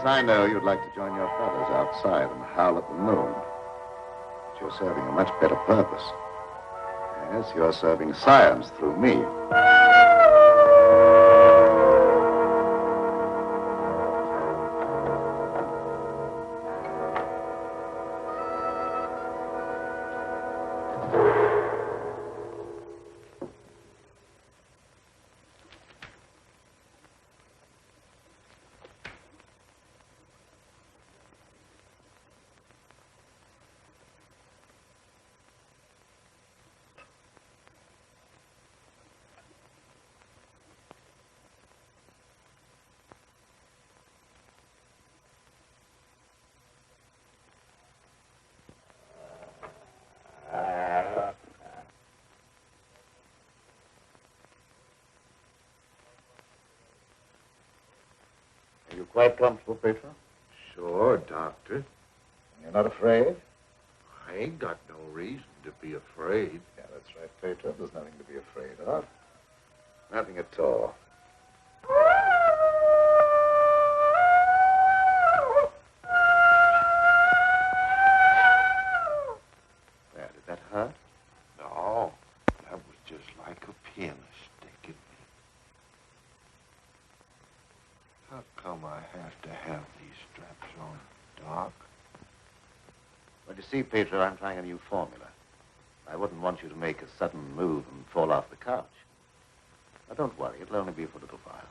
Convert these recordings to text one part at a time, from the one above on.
I know you'd like to join your fellows outside and howl at the moon. But you're serving a much better purpose. Yes, you're serving science through me. Are you quite comfortable, Petro? Sure, Doctor. You're not afraid? I ain't got no reason to be afraid. Yeah, that's right, Petro. There's nothing to be afraid of. Nothing at all. There, did that hurt? No, that was just like a pin sticking me. How come I have to have these straps on, Doc? Well, you see, Petro, I'm trying a new formula. I wouldn't want you to make a sudden move and fall off the couch. Now, don't worry. It'll only be for a little while.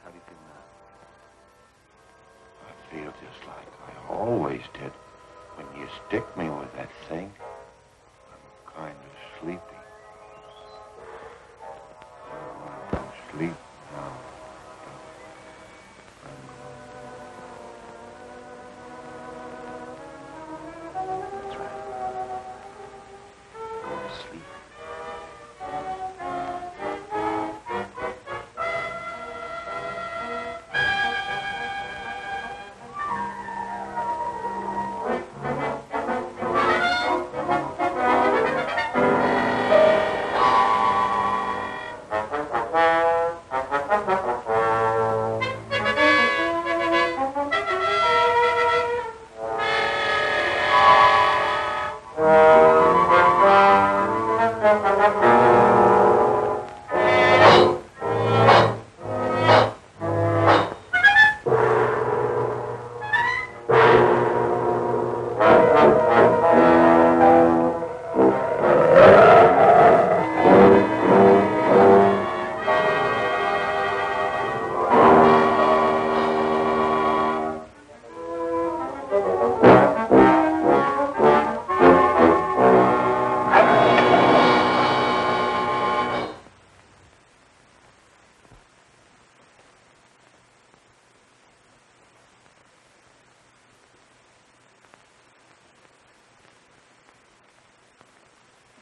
How do you feel now? I feel just like I always did when you stick me with that thing. I'm kind of sleepy. I want to sleep now. That's right. Go to sleep.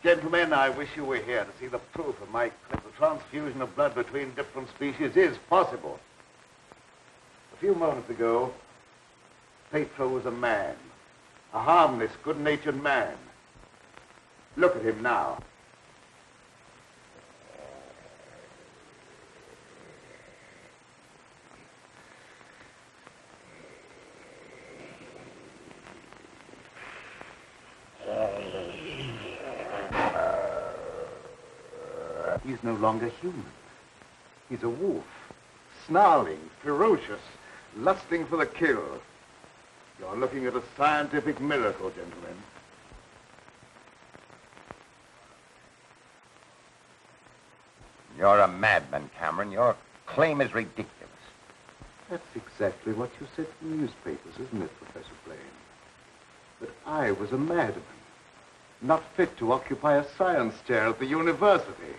Gentlemen, I wish you were here to see the proof of my claim. The transfusion of blood between different species is possible. A few moments ago, Petro was a man. A harmless, good-natured man. Look at him now. He's no longer human. He's a wolf, snarling, ferocious, lusting for the kill. You're looking at a scientific miracle, gentlemen. You're a madman, Cameron. Your claim is ridiculous. That's exactly what you said in the newspapers, isn't it, Professor Blaine? That I was a madman, not fit to occupy a science chair at the university.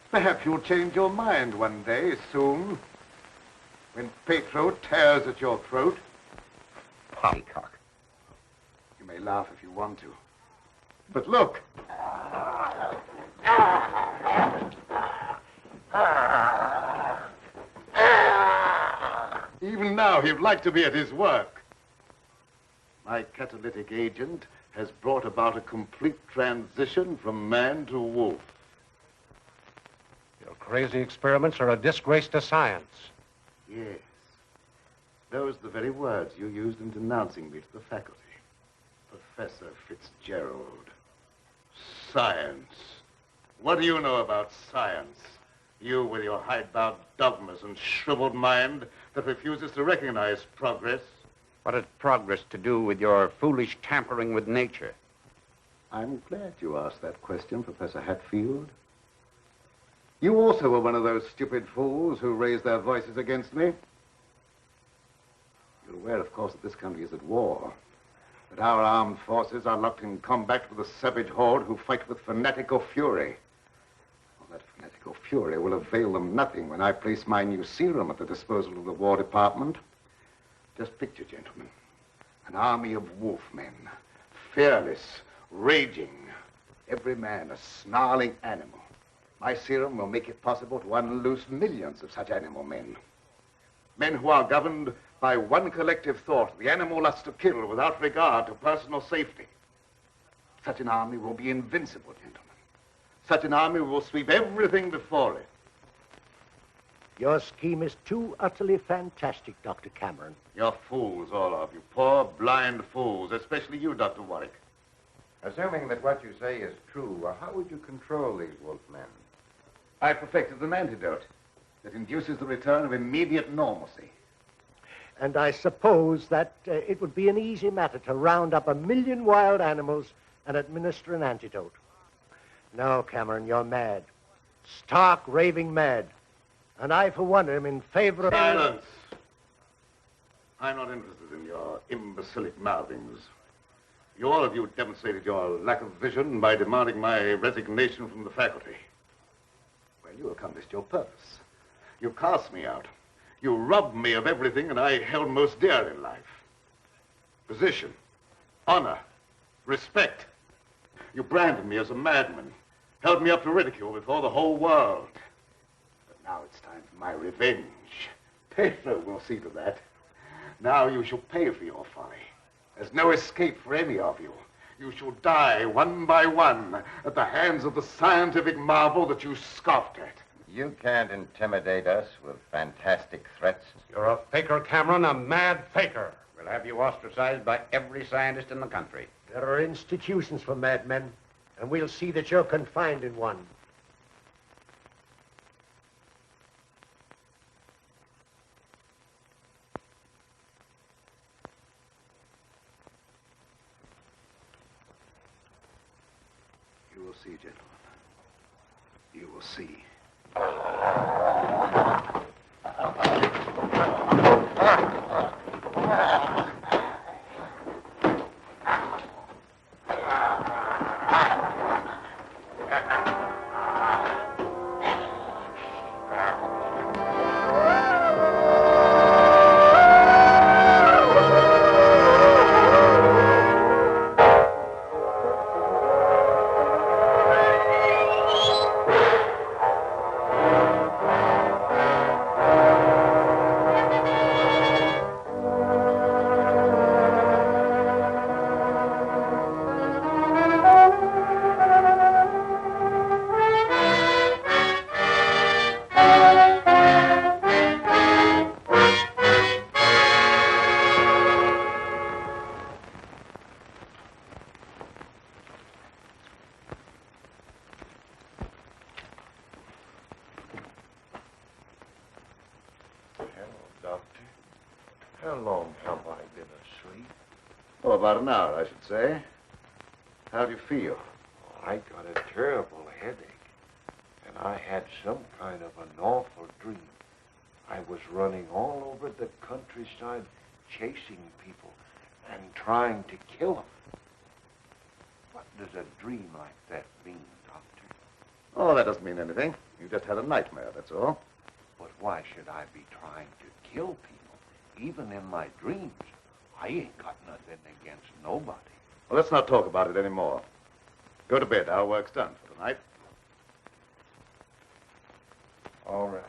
Perhaps you'll change your mind one day, soon, when Petro tears at your throat. Poppycock. You may laugh if you want to. But look. Even now, he'd like to be at his work. My catalytic agent has brought about a complete transition from man to wolf. crazy experiments are a disgrace to science. Yes. Those are the very words you used in denouncing me to the faculty. Professor Fitzgerald. Science. What do you know about science? You with your hidebound dogmas and shriveled mind that refuses to recognize progress. What has progress to do with your foolish tampering with nature? I'm glad you asked that question, Professor Hatfield. You also were one of those stupid fools who raised their voices against me. You're aware, of course, that this country is at war. That our armed forces are locked in combat with a savage horde who fight with fanatical fury. Well, that fanatical fury will avail them nothing when I place my new serum at the disposal of the War Department. Just picture, gentlemen, an army of wolfmen, fearless, raging, every man a snarling animal. My serum will make it possible to unloose millions of such animal men. Men who are governed by one collective thought, the animal lust to kill without regard to personal safety. Such an army will be invincible, gentlemen. Such an army will sweep everything before it. Your scheme is too utterly fantastic, Dr. Cameron. You're fools, all of you. Poor, blind fools, especially you, Dr. Warwick. Assuming that what you say is true, how would you control these wolfmen? I perfected an antidote that induces the return of immediate normalcy. And I suppose that it would be an easy matter to round up 1 million wild animals and administer an antidote. No, Cameron, you're mad. Stark, raving mad. And I, for one, am in favor of... Silence! I'm not interested in your imbecilic mouthings. You all of you demonstrated your lack of vision by demanding my resignation from the faculty. Well, you accomplished your purpose. You cast me out. You robbed me of everything that I held most dear in life. Position, honor, respect. You branded me as a madman, held me up to ridicule before the whole world. But now it's time for my revenge. Petro will see to that. Now you shall pay for your folly. There's no escape for any of you. You shall die one by one at the hands of the scientific marvel that you scoffed at. You can't intimidate us with fantastic threats. You're a faker, Cameron, a mad faker. We'll have you ostracized by every scientist in the country. There are institutions for madmen, and we'll see that you're confined in one. You will see, gentlemen. You will see. How long have I been asleep? Oh, about an hour, I should say. How do you feel? I got a terrible headache, and I had some kind of an awful dream. I was running all over the countryside, chasing people and trying to kill them. What does a dream like that mean, Doctor? Oh, that doesn't mean anything. You just had a nightmare, that's all. But why should I be trying to kill people? Even in my dreams, I ain't got nothing against nobody. Well, let's not talk about it anymore. Go to bed. Our work's done for tonight. All right.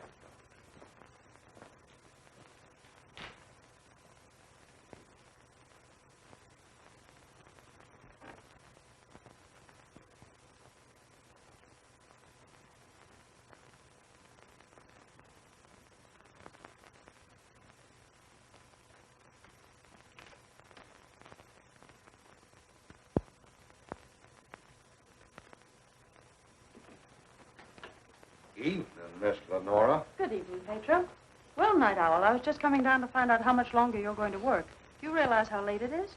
Miss Lenora. Good evening, Petro. Well, Night Owl, I was just coming down to find out how much longer you're going to work. Do you realize how late it is?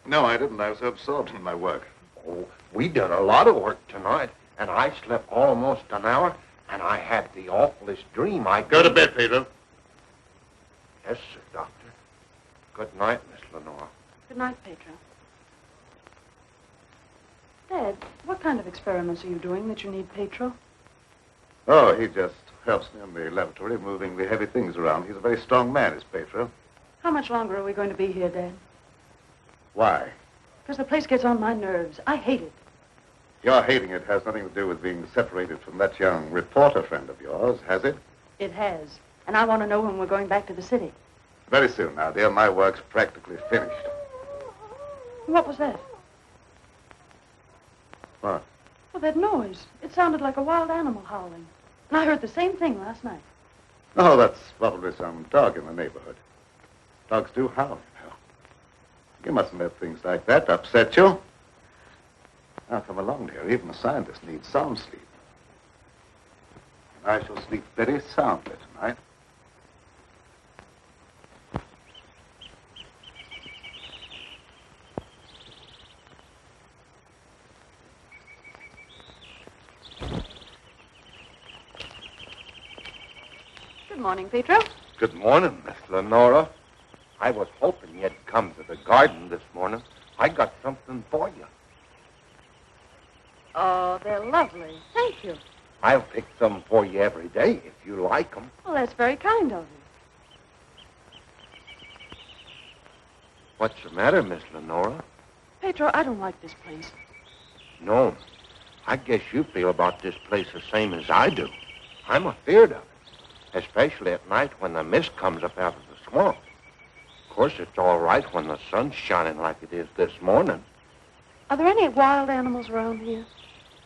No, I didn't. I was so absorbed in my work. Oh, we done a lot of work tonight, and I slept almost an hour, and I had the awfulest dream. Go to bed, Pedro. Yes, sir, Doctor. Good night, Miss Lenora. Good night, Petro. Dad, what kind of experiments are you doing that you need Petro? Oh, he just helps me in the laboratory, moving the heavy things around. He's a very strong man, is Petro. How much longer are we going to be here, Dad? Why? Because the place gets on my nerves. I hate it. Your hating it has nothing to do with being separated from that young reporter friend of yours, has it? It has. And I want to know when we're going back to the city. Very soon now, dear. My work's practically finished. What was that? What? Well, that noise. It sounded like a wild animal howling. And I heard the same thing last night. Oh, that's probably some dog in the neighborhood. Dogs do howl, you know. You mustn't let things like that upset you. Now, come along, dear. Even a scientist needs sound sleep. And I shall sleep very soundly tonight. Good morning, Petro. Good morning, Miss Lenora. I was hoping you'd come to the garden this morning. I got something for you. Oh, they're lovely. Thank you. I'll pick some for you every day if you like them. Well, that's very kind of you. What's the matter, Miss Lenora? Petro, I don't like this place. No. I guess you feel about this place the same as I do. I'm afeard of it, especially at night when the mist comes up out of the swamp. Of course, it's all right when the sun's shining like it is this morning. Are there any wild animals around here?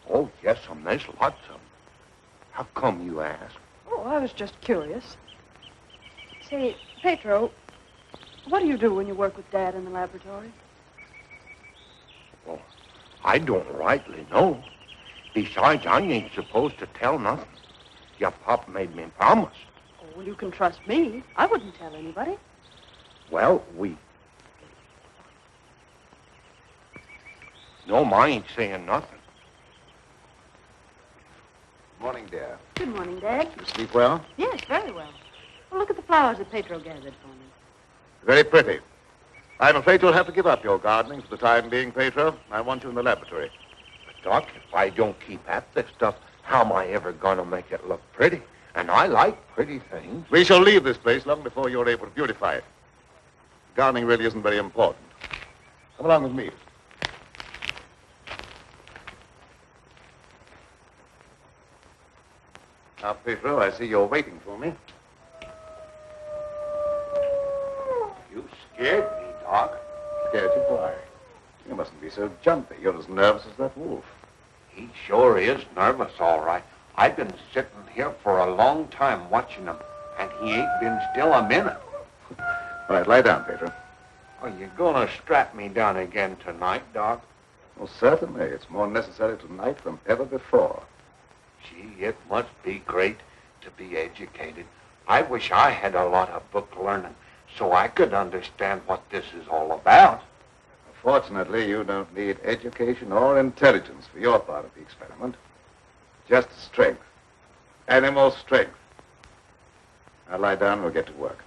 Oh, yes, there's lots of them. How come you ask? Oh, I was just curious. Say, Petro, what do you do when you work with Dad in the laboratory? Well, I don't rightly know. Besides, I ain't supposed to tell nothing. Your pop made me promise. Oh, well, you can trust me. I wouldn't tell anybody. Well, No, I ain't saying nothing. Morning, dear. Good morning, Dad. You sleep well? Yes, very well. Well, look at the flowers that Petro gathered for me. Very pretty. I'm afraid you'll have to give up your gardening for the time being, Petro. I want you in the laboratory. But, Doc, if I don't keep at this stuff, how am I ever going to make it look pretty? And I like pretty things. We shall leave this place long before you're able to beautify it. Gardening really isn't very important. Come along with me. Now, Petro, I see you're waiting for me. You scared me, Doc. Scared you? Why? You mustn't be so jumpy. You're as nervous as that wolf. He sure is nervous, all right. I've been sitting here for a long time watching him, and he ain't been still a minute. All right, lie down, Petro. Are you going to strap me down again tonight, Doc? Well, certainly. It's more necessary tonight than ever before. Gee, it must be great to be educated. I wish I had a lot of book learning so I could understand what this is all about. Fortunately, you don't need education or intelligence for your part of the experiment. Just strength. Animal strength. Now lie down and we'll get to work.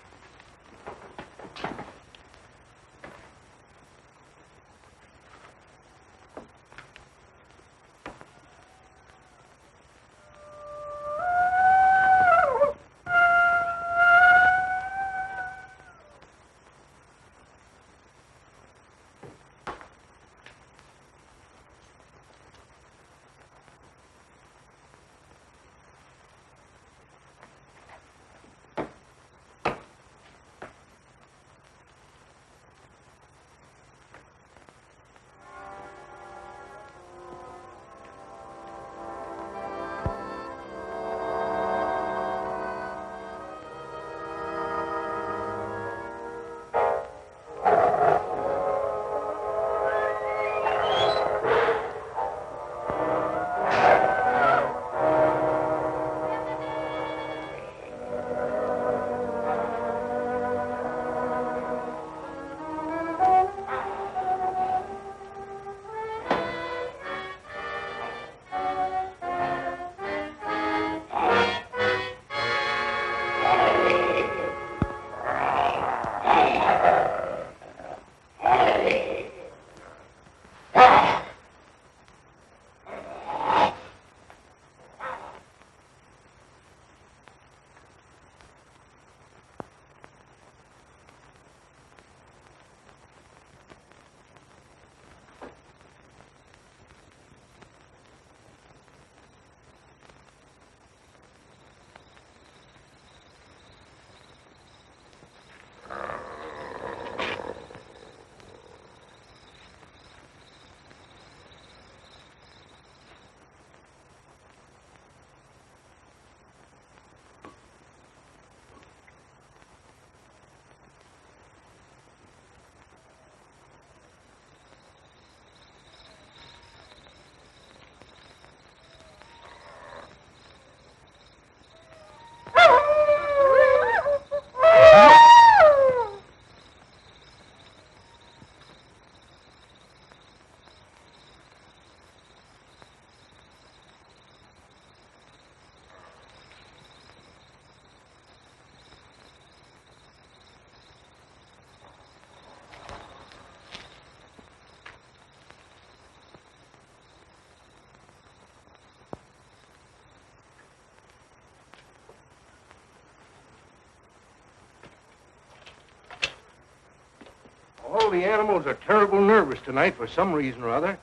the animals are terrible nervous tonight for some reason or other.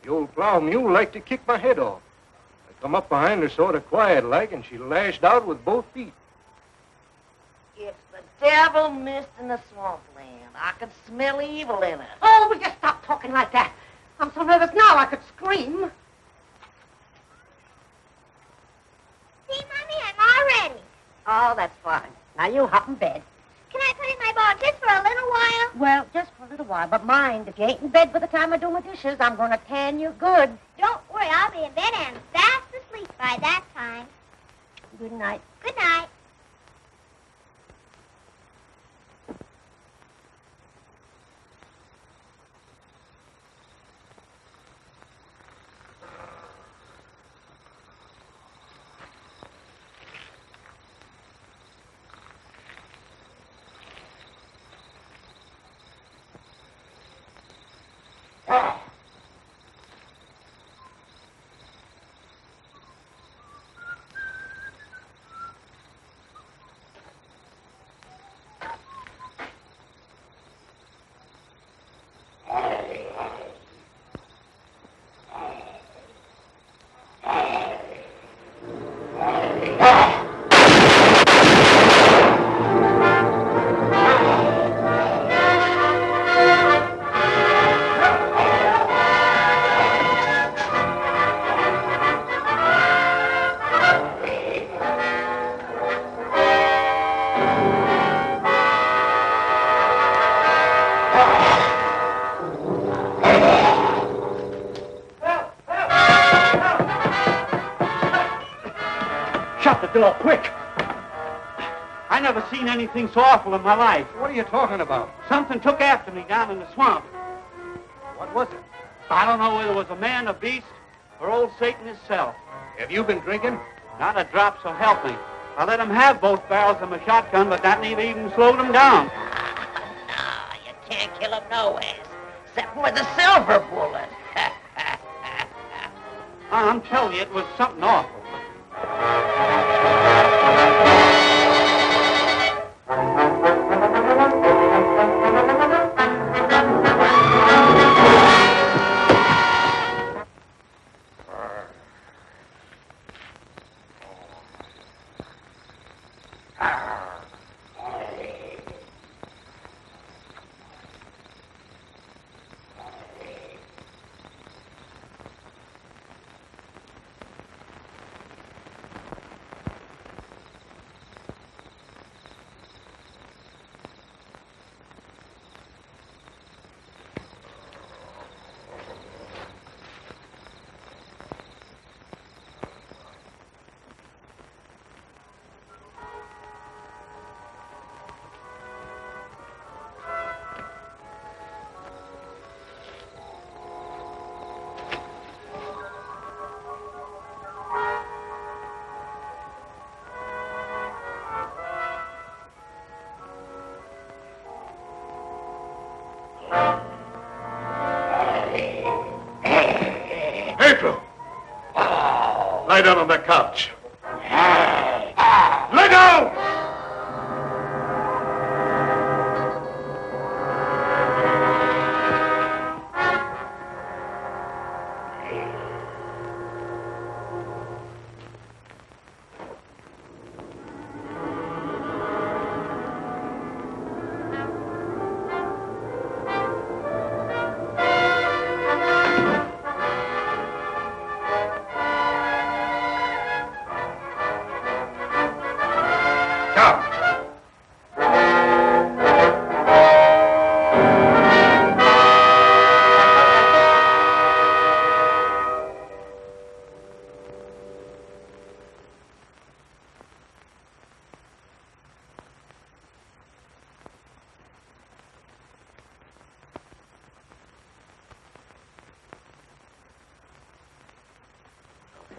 The old plow mule liked to kick my head off. I come up behind her sort of quiet-like, and she lashed out with both feet. It's the devil mist in the swampland. I can smell evil in it. Oh, will you stop talking like that? I'm so nervous now I could scream. See, Mommy, I'm all ready. Oh, that's fine. Now you hop in bed. Can I put in my ball just for a little while? Well, just for a little while. But mind, if you ain't in bed by the time I do my dishes, I'm going to tan you good. Don't worry, I'll be in bed and fast asleep by that time. Good night. Good night. Door, quick! I never seen anything so awful in my life. What are you talking about? Something took after me down in the swamp. What was it? I don't know whether it was a man, a beast, or old Satan himself. Have you been drinking? Not a drop, so help me. I let him have both barrels of my shotgun, but that never even slowed him down. No, you can't kill him no ways, except with a silver bullet. I'm telling you, it was something awful. Petro! Lie down on that couch. Lie down!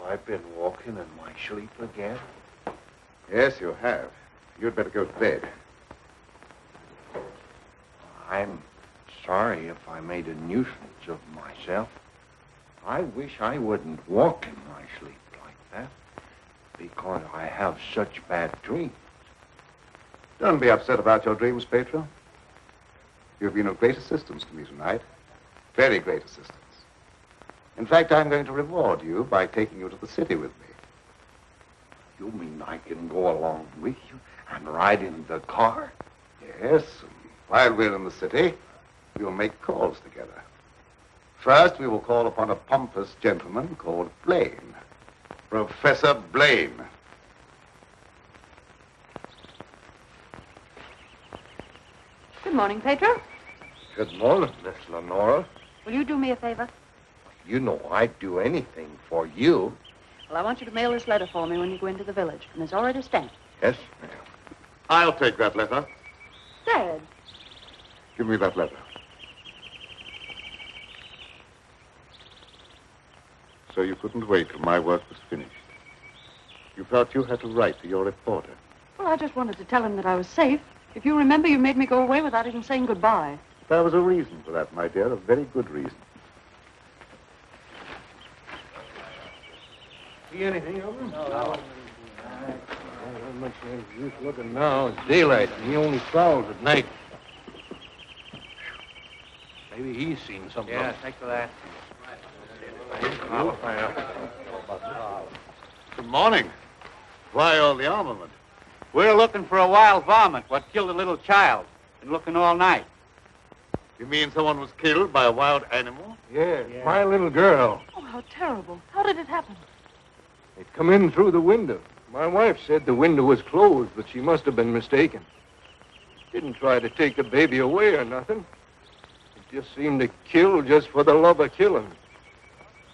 I've been walking in my sleep again. Yes, you have. You'd better go to bed. I'm sorry if I made a nuisance of myself. I wish I wouldn't walk in my sleep like that, because I have such bad dreams. Don't be upset about your dreams, Petro. You've been of great assistance to me tonight. Very great assistance. In fact, I'm going to reward you by taking you to the city with me. You mean I can go along with you and ride in the car? Yes, and while we're in the city, we'll make calls together. First, we will call upon a pompous gentleman called Blaine. Professor Blaine. Good morning, Petro. Good morning, Miss Lenora. Will you do me a favor? You know I'd do anything for you. Well, I want you to mail this letter for me when you go into the village. And it's already stamped. Yes, ma'am. I'll take that letter. Dad. Give me that letter. So you couldn't wait till my work was finished. You felt you had to write to your reporter. Well, I just wanted to tell him that I was safe. If you remember, you made me go away without even saying goodbye. There was a reason for that, my dear, a very good reason. See anything of him? No. Not much use looking now. It's daylight, and he only prowls at night. Maybe he's seen something. Yeah, thanks for that. Good morning. Why all the armament? We're looking for a wild varmint what killed a little child. Been looking all night. You mean someone was killed by a wild animal? Yeah, my little girl. Oh, how terrible. How did it happen? It come in through the window. My wife said the window was closed, but she must have been mistaken. Didn't try to take the baby away or nothing. It just seemed to kill just for the love of killing.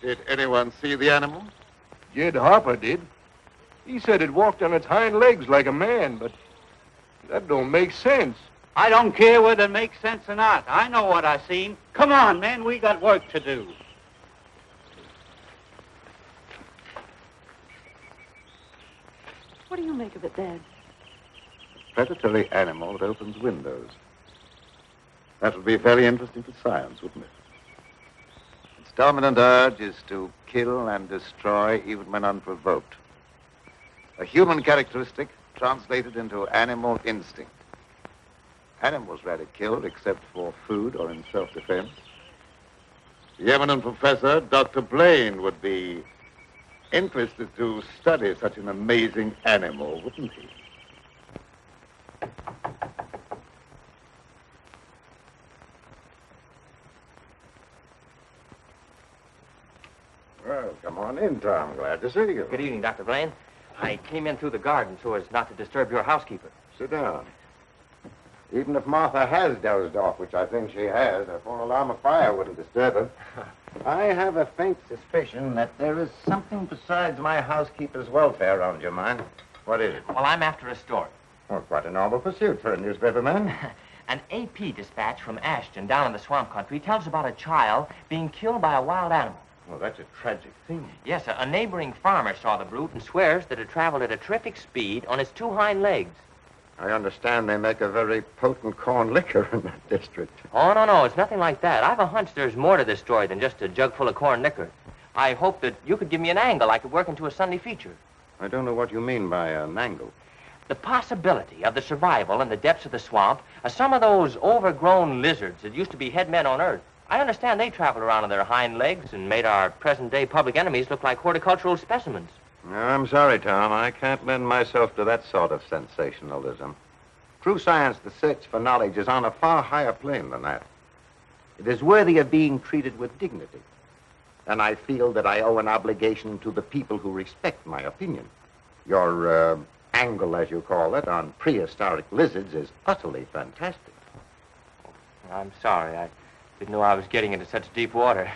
Did anyone see the animal? Jed Harper did. He said it walked on its hind legs like a man, but that don't make sense. I don't care whether it makes sense or not. I know what I seen. Come on, men, we got work to do. What do you make of it, Dad? A predatory animal that opens windows. That would be very interesting to science, wouldn't it? Its dominant urge is to kill and destroy even when unprovoked. A human characteristic translated into animal instinct. Animals rarely killed except for food or in self-defense. The eminent professor, Dr. Blaine, would be interested to study such an amazing animal, wouldn't he? Well, come on in, Tom. Glad to see you. Good evening, Dr. Blaine. I came in through the garden so as not to disturb your housekeeper. Sit down. Even if Martha has dozed off, which I think she has, a full alarm of fire wouldn't disturb her. I have a faint suspicion that there is something besides my housekeeper's welfare on your mind. What is it? Well, I'm after a story. Well, quite a novel pursuit for a newspaperman. An AP dispatch from Ashton down in the swamp country tells about a child being killed by a wild animal. Well, that's a tragic thing. Yes, a neighboring farmer saw the brute and swears that it traveled at a terrific speed on its two hind legs. I understand they make a very potent corn liquor in that district. Oh, no, it's nothing like that. I've a hunch there's more to this story than just a jug full of corn liquor. I hope that you could give me an angle I could work into a Sunday feature. I don't know what you mean by an angle. The possibility of the survival in the depths of the swamp of some of those overgrown lizards that used to be head men on Earth. I understand they traveled around on their hind legs and made our present-day public enemies look like horticultural specimens. No, I'm sorry, Tom. I can't lend myself to that sort of sensationalism. True science, the search for knowledge, is on a far higher plane than that. It is worthy of being treated with dignity. And I feel that I owe an obligation to the people who respect my opinion. Your angle, as you call it, on prehistoric lizards is utterly fantastic. I'm sorry. I didn't know I was getting into such deep water.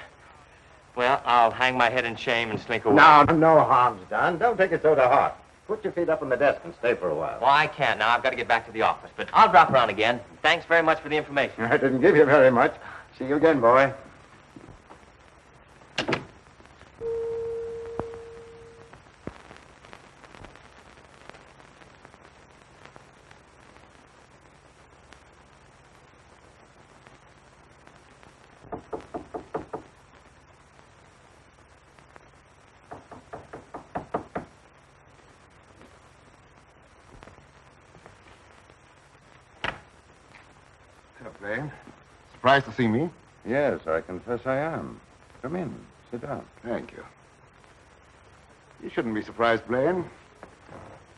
Well, I'll hang my head in shame and slink away. No harm's done. Don't take it so to heart. Put your feet up on the desk and stay for a while. Well, I can't now. I've got to get back to the office. But I'll drop around again. Thanks very much for the information. I didn't give you very much. See you again, boy. Blaine. surprised to see me? Yes, I confess I am. Come in. Sit down. Thank you. You shouldn't be surprised, Blaine.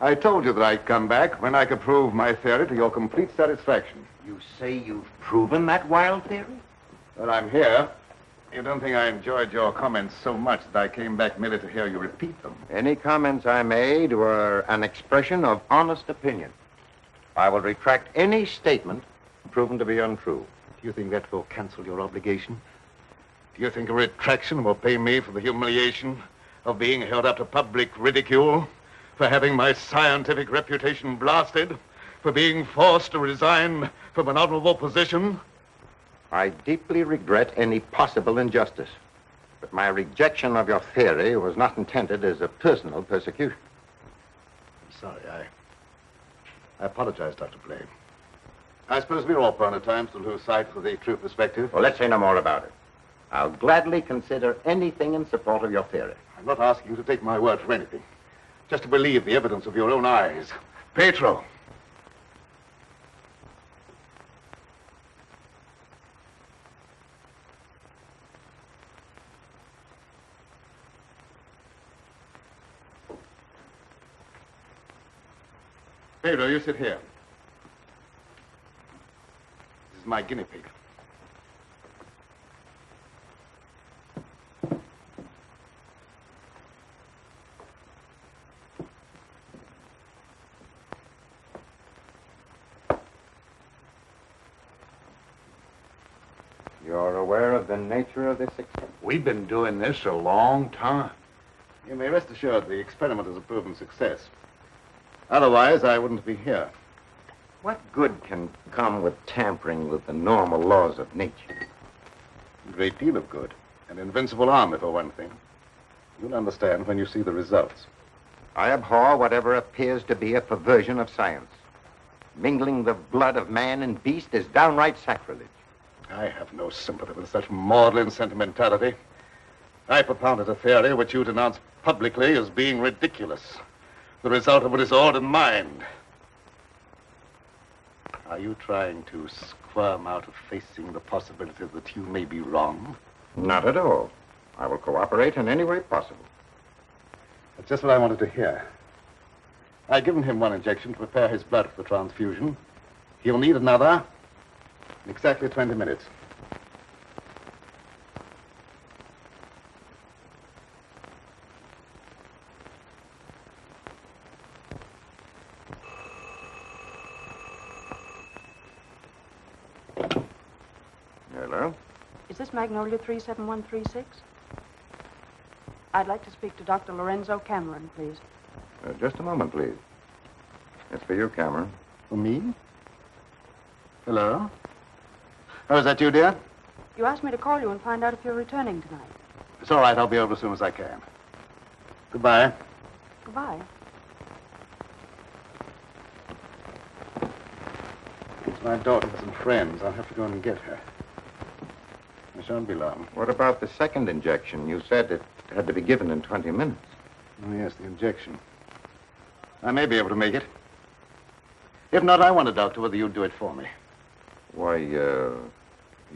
I told you that I'd come back when I could prove my theory to your complete satisfaction. You say you've proven that wild theory? Well, I'm here. You don't think I enjoyed your comments so much that I came back merely to hear you repeat them? Any comments I made were an expression of honest opinion. I will retract any statement proven to be untrue. Do you think that will cancel your obligation? Do you think a retraction will pay me for the humiliation of being held up to public ridicule, for having my scientific reputation blasted, for being forced to resign from an honorable position? I deeply regret any possible injustice, but my rejection of your theory was not intended as a personal persecution. I'm sorry. I apologize, Dr. Blaine. I suppose we're all prone at times to lose sight of the true perspective. Well, let's say no more about it. I'll gladly consider anything in support of your theory. I'm not asking you to take my word for anything. Just to believe the evidence of your own eyes. Petro. Pedro, you sit here. This is my guinea pig. You're aware of the nature of this experiment? We've been doing this a long time. You may rest assured the experiment is a proven success. Otherwise, I wouldn't be here. What good can come with tampering with the normal laws of nature? A great deal of good. An invincible army, for one thing. You'll understand when you see the results. I abhor whatever appears to be a perversion of science. Mingling the blood of man and beast is downright sacrilege. I have no sympathy with such maudlin sentimentality. I propounded a theory which you denounced publicly as being ridiculous. The result of a disordered mind. Are you trying to squirm out of facing the possibility that you may be wrong? Not at all. I will cooperate in any way possible. That's just what I wanted to hear. I've given him one injection to prepare his blood for the transfusion. He'll need another in exactly 20 minutes. Hello? Is this Magnolia 37136? I'd like to speak to Dr. Lorenzo Cameron, please. Just a moment, please. It's for you, Cameron. For me? Hello? Oh, is that you, dear? You asked me to call you and find out if you're returning tonight. It's all right. I'll be over as soon as I can. Goodbye. Goodbye. It's my daughter with some friends. I'll have to go and get her. I shan't be long. What about the second injection? You said it had to be given in 20 minutes. Oh, yes, the injection. I may be able to make it. If not, I wonder, Doctor, whether you'd do it for me. Why,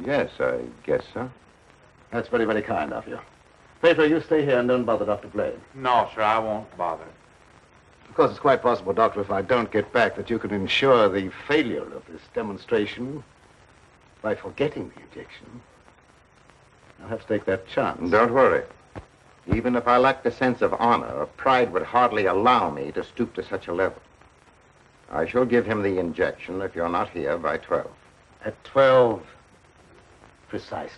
yes, I guess so. That's very, very kind of you. Petro, you stay here and don't bother Dr. Blaine. No, sir, I won't bother. Of course, it's quite possible, Doctor, if I don't get back, that you can ensure the failure of this demonstration by forgetting the injection. I'll have to take that chance. Don't worry. Even if I lacked a sense of honor, pride would hardly allow me to stoop to such a level. I shall give him the injection if you're not here by 12. At 12, precisely.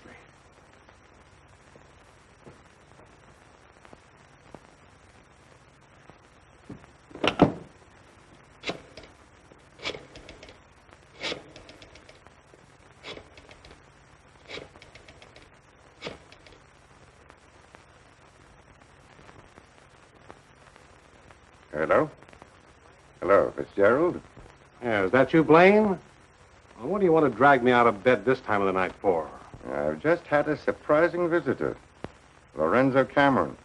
Hello? Hello, Fitzgerald? Yeah, is that you, Blaine? Well, what do you want to drag me out of bed this time of the night for? I've just had a surprising visitor, Lorenzo Cameron.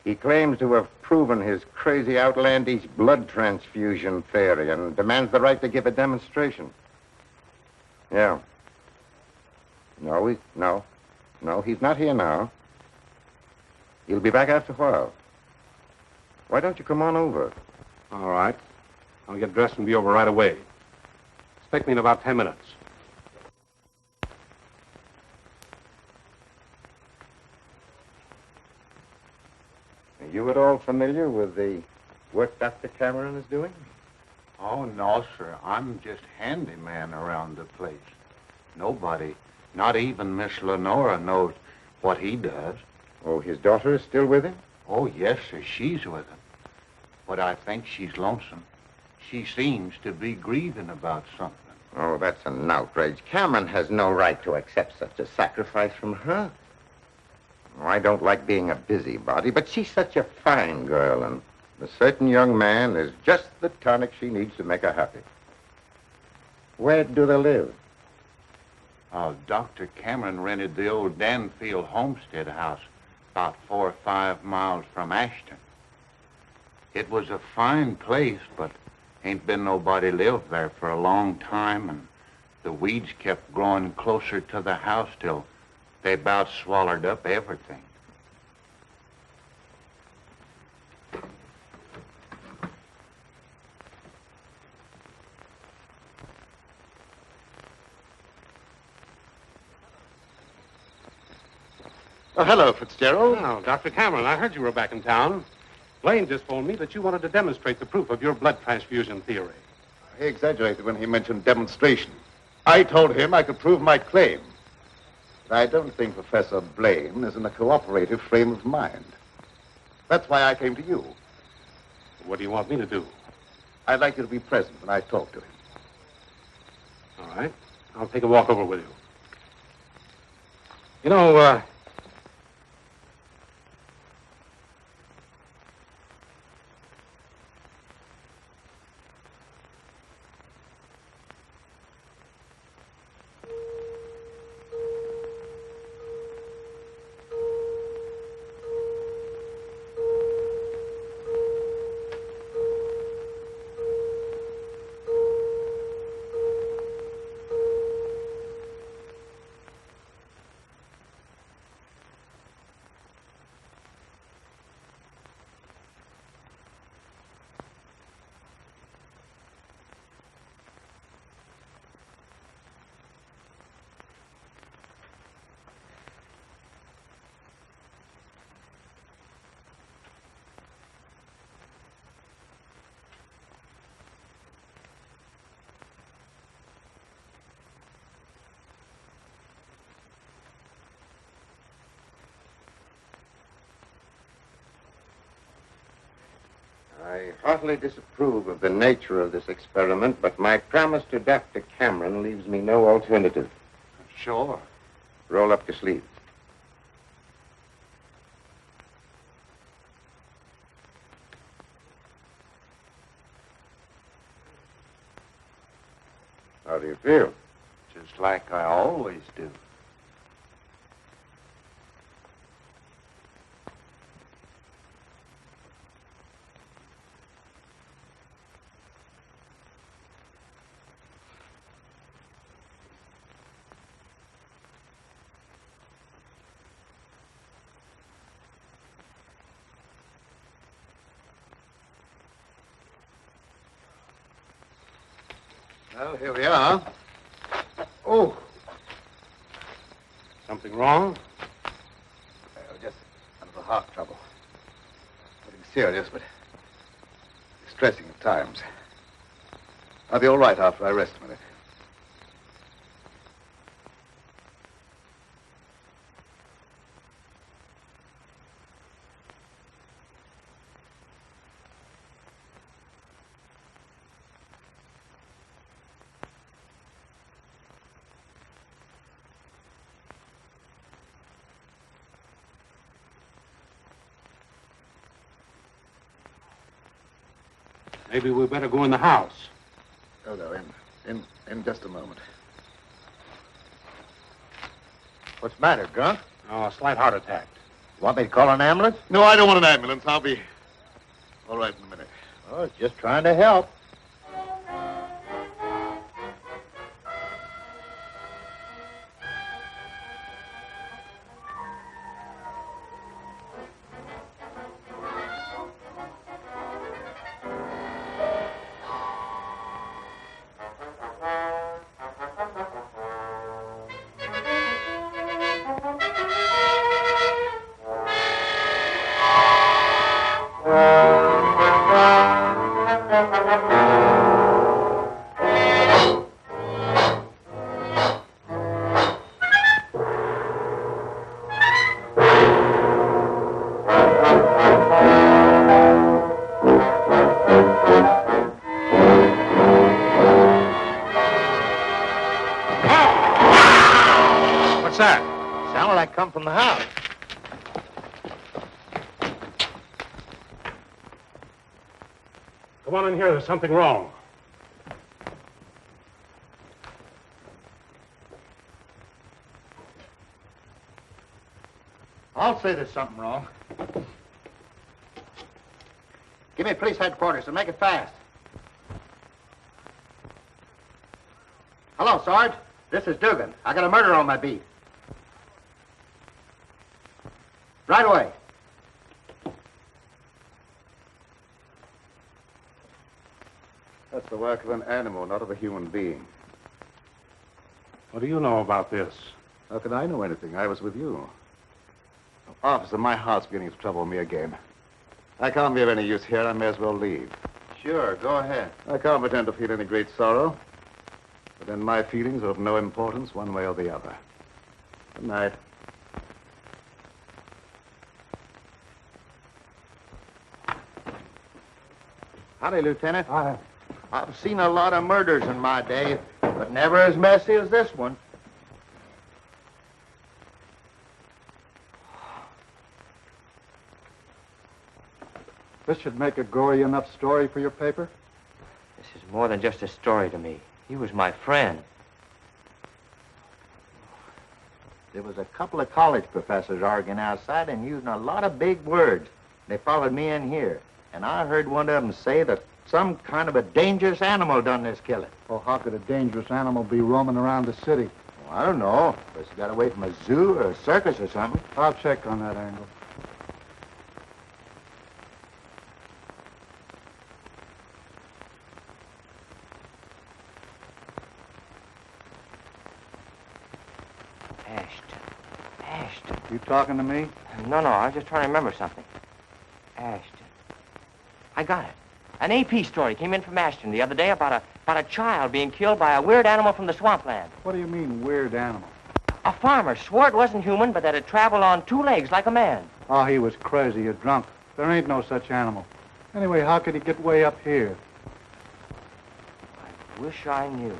He claims to have proven his crazy, outlandish blood transfusion theory and demands the right to give a demonstration. Yeah. No, he's not here now. He'll be back after a while. Why don't you come on over? All right. I'll get dressed and be over right away. Expect me in about 10 minutes. Are you at all familiar with the work Dr. Cameron is doing? Oh, no, sir. I'm just handyman around the place. Nobody, not even Miss Lenora, knows what he does. Oh, his daughter is still with him? Oh, yes, sir. She's with him. But I think she's lonesome. She seems to be grieving about something. Oh, that's an outrage. Cameron has no right to accept such a sacrifice from her. Oh, I don't like being a busybody, but she's such a fine girl, and a certain young man is just the tonic she needs to make her happy. Where do they live? Dr. Cameron rented the old Newfield homestead house about 4 or 5 miles from Ashton. It was a fine place, but ain't been nobody lived there for a long time, and the weeds kept growing closer to the house till they about swallowed up everything. Oh, hello, Fitzgerald. Oh, Dr. Cameron, I heard you were back in town. Blaine just phoned me that you wanted to demonstrate the proof of your blood transfusion theory. He exaggerated when he mentioned demonstration. I told him I could prove my claim. But I don't think Professor Blaine is in a cooperative frame of mind. That's why I came to you. What do you want me to do? I'd like you to be present when I talk to him. All right. I'll take a walk over with you. You know, I heartily disapprove of the nature of this experiment, but my promise to Dr. Cameron leaves me no alternative. Sure. Roll up your sleeves. How do you feel? Just like I always do. Well, here we are. Oh. Something wrong? Just a little heart trouble. Nothing serious, but distressing at times. I'll be all right after I rest a minute. Maybe we better go in the house. Oh, no, in just a moment. What's the matter, Grunt? Oh, a slight heart attack. You want me to call an ambulance? No, I don't want an ambulance. I'll be all right in a minute. Oh, I was just trying to help. What's that? Sounded like come from the house. Come on in here. There's something wrong. I'll say there's something wrong. Give me police headquarters and make it fast. Hello, Sarge. This is Dugan. I got a murder on my beat. Right away. That's the work of an animal, not of a human being. What do you know about this? How can I know anything? I was with you. Officer, my heart's beginning to trouble me again. I can't be of any use here. I may as well leave. Sure, go ahead. I can't pretend to feel any great sorrow. But then my feelings are of no importance one way or the other. Good night. Howdy, Lieutenant. I've seen a lot of murders in my day, but never as messy as this one. This should make a gory enough story for your paper? This is more than just a story to me. He was my friend. There was a couple of college professors arguing outside and using a lot of big words. They followed me in here, and I heard one of them say that some kind of a dangerous animal done this killing. Well, how could a dangerous animal be roaming around the city? Well, I don't know. Guess he got away from a zoo or a circus or something. I'll check on that angle. Ashton. You talking to me? No, I was just trying to remember something. Ashton. I got it. An AP story came in from Ashton the other day about a child being killed by a weird animal from the swampland. What do you mean, weird animal? A farmer swore it wasn't human, but that it traveled on two legs like a man. Oh, he was crazy or drunk. There ain't no such animal. Anyway, how could he get way up here? I wish I knew.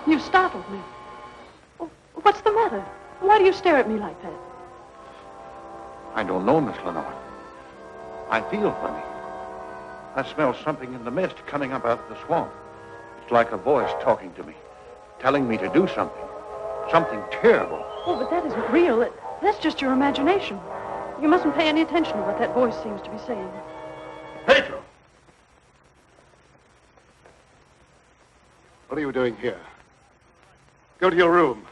You startled me. Oh, what's the matter? Why do you stare at me like that? I don't know, Miss Lenora. I feel funny. I smell something in the mist coming up out of the swamp. It's like a voice talking to me, telling me to do something. Something terrible. Oh, but that isn't real. That's just your imagination. You mustn't pay any attention to what that voice seems to be saying. Petro! What are you doing here? Go to your room.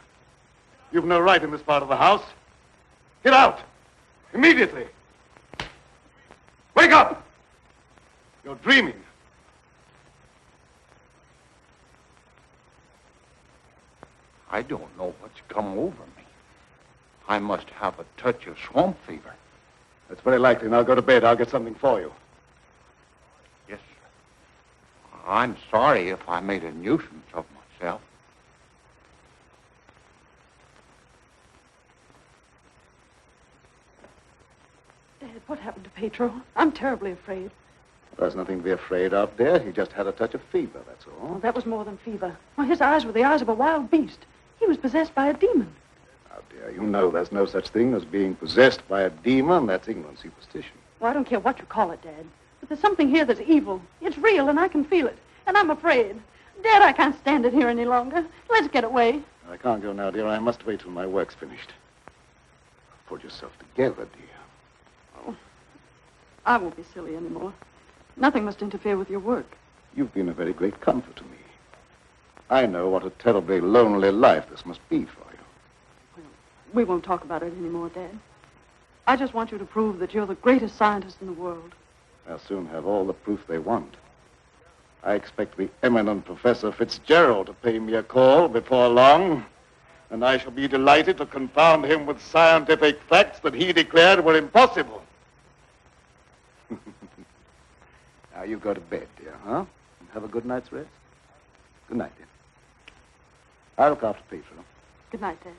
You've no right in this part of the house. Get out! Immediately! Wake up! You're dreaming. I don't know what's come over me. I must have a touch of swamp fever. That's very likely. Now go to bed. I'll get something for you. Yes, sir. I'm sorry if I made a nuisance of myself. Dad, what happened to Petro? I'm terribly afraid. There's nothing to be afraid of, dear. He just had a touch of fever, that's all. Oh, that was more than fever. Well, his eyes were the eyes of a wild beast. He was possessed by a demon. Now, dear, you know there's no such thing as being possessed by a demon. That's ignorant superstition. Well, I don't care what you call it, Dad. But there's something here that's evil. It's real, and I can feel it. And I'm afraid. Dad, I can't stand it here any longer. Let's get away. I can't go now, dear. I must wait till my work's finished. Pull yourself together, dear. Oh, I won't be silly anymore. Nothing must interfere with your work. You've been a very great comfort to me. I know what a terribly lonely life this must be for you. Well, we won't talk about it anymore, Dad. I just want you to prove that you're the greatest scientist in the world. They'll soon have all the proof they want. I expect the eminent Professor Fitzgerald to pay me a call before long, and I shall be delighted to confound him with scientific facts that he declared were impossible. Now you go to bed, dear, huh? And have a good night's rest. Good night, dear. I'll look after Petro. Good night, Dad.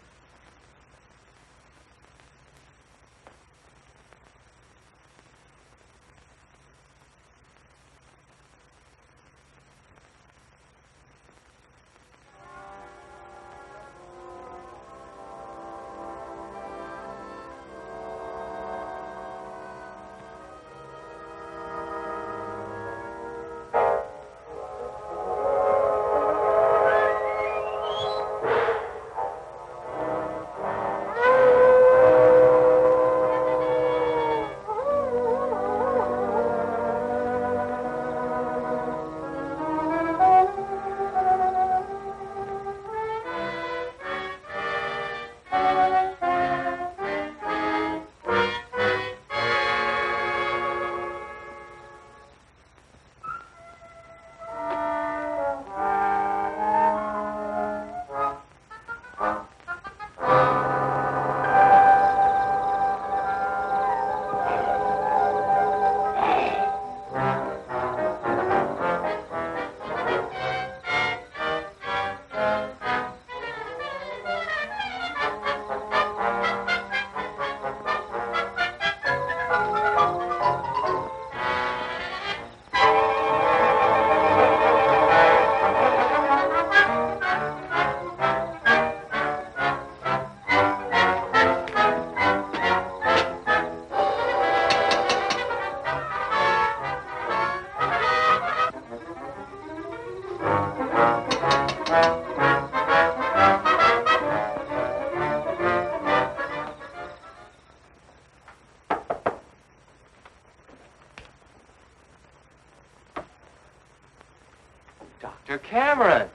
Dr. Cameron.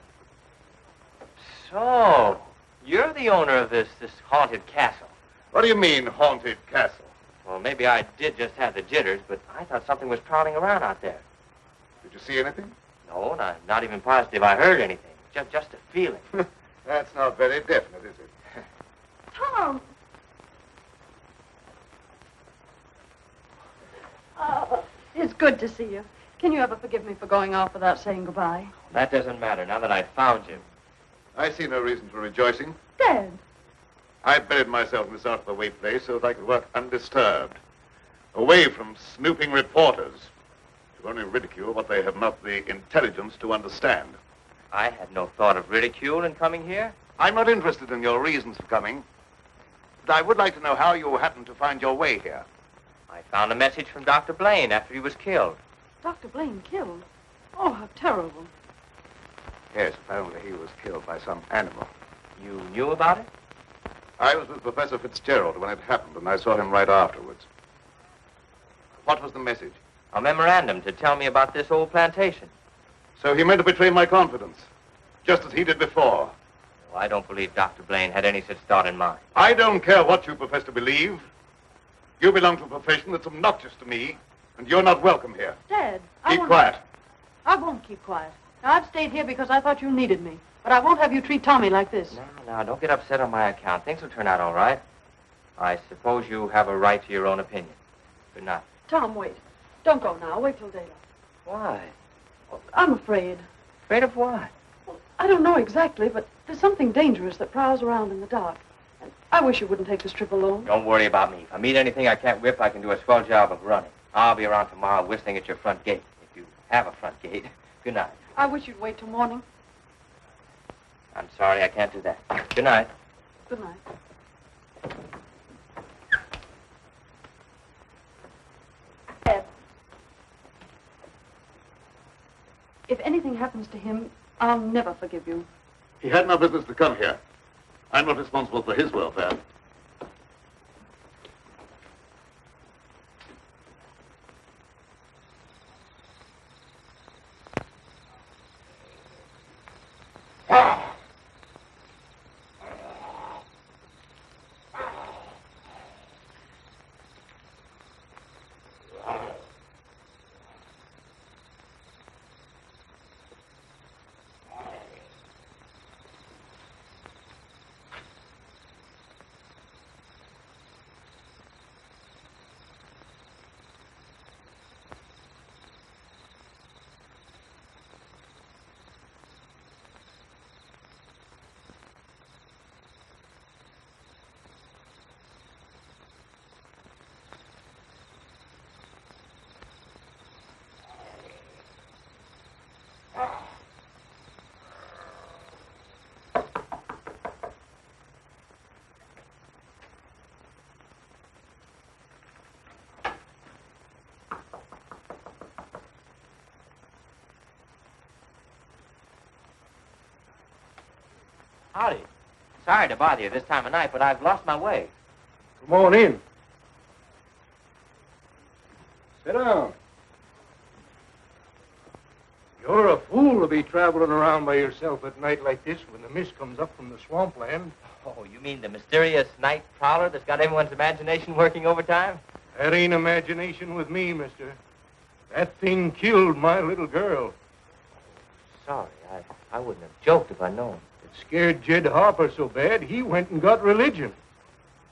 So, you're the owner of this haunted castle. What do you mean, haunted castle? Well, maybe I did just have the jitters, but I thought something was prowling around out there. Did you see anything? No, and I'm not even positive I heard anything. Just a feeling. That's not very definite, is it? Tom! It's good to see you. Can you ever forgive me for going off without saying goodbye? That doesn't matter now that I've found you. I see no reason for rejoicing. Dad! I buried myself in this out-of-the-way place so that I could work undisturbed, away from snooping reporters who only ridicule what they have not the intelligence to understand. I had no thought of ridicule in coming here. I'm not interested in your reasons for coming, but I would like to know how you happened to find your way here. I found a message from Dr. Blaine after he was killed. Dr. Blaine killed? Oh, how terrible. Yes, apparently he was killed by some animal. You knew about it? I was with Professor Fitzgerald when it happened, and I saw him right afterwards. What was the message? A memorandum to tell me about this old plantation. So he meant to betray my confidence, just as he did before. Well, I don't believe Dr. Blaine had any such thought in mind. I don't care what you profess to believe. You belong to a profession that's obnoxious to me, and you're not welcome here. Dad, Keep quiet. I won't keep quiet. Now, I've stayed here because I thought you needed me, but I won't have you treat Tommy like this. Now, don't get upset on my account. Things will turn out all right. I suppose you have a right to your own opinion. Good night. Tom, wait. Don't go now. Wait till daylight. Why? Well, I'm afraid. Afraid of what? Well, I don't know exactly, but there's something dangerous that prowls around in the dark. And I wish you wouldn't take this trip alone. Don't worry about me. If I meet anything I can't whip, I can do a swell job of running. I'll be around tomorrow whistling at your front gate, if you have a front gate. Good night. I wish you'd wait till morning. I'm sorry, I can't do that. Good night. Good night. Ed, if anything happens to him, I'll never forgive you. He had no business to come here. I'm not responsible for his welfare. Howdy. Sorry to bother you this time of night, but I've lost my way. Come on in. Sit down. You're a fool to be traveling around by yourself at night like this when the mist comes up from the swampland. Oh, you mean the mysterious night prowler that's got everyone's imagination working overtime? That ain't imagination with me, mister. That thing killed my little girl. Sorry, I wouldn't have joked if I'd known. It scared Jed Harper so bad, he went and got religion.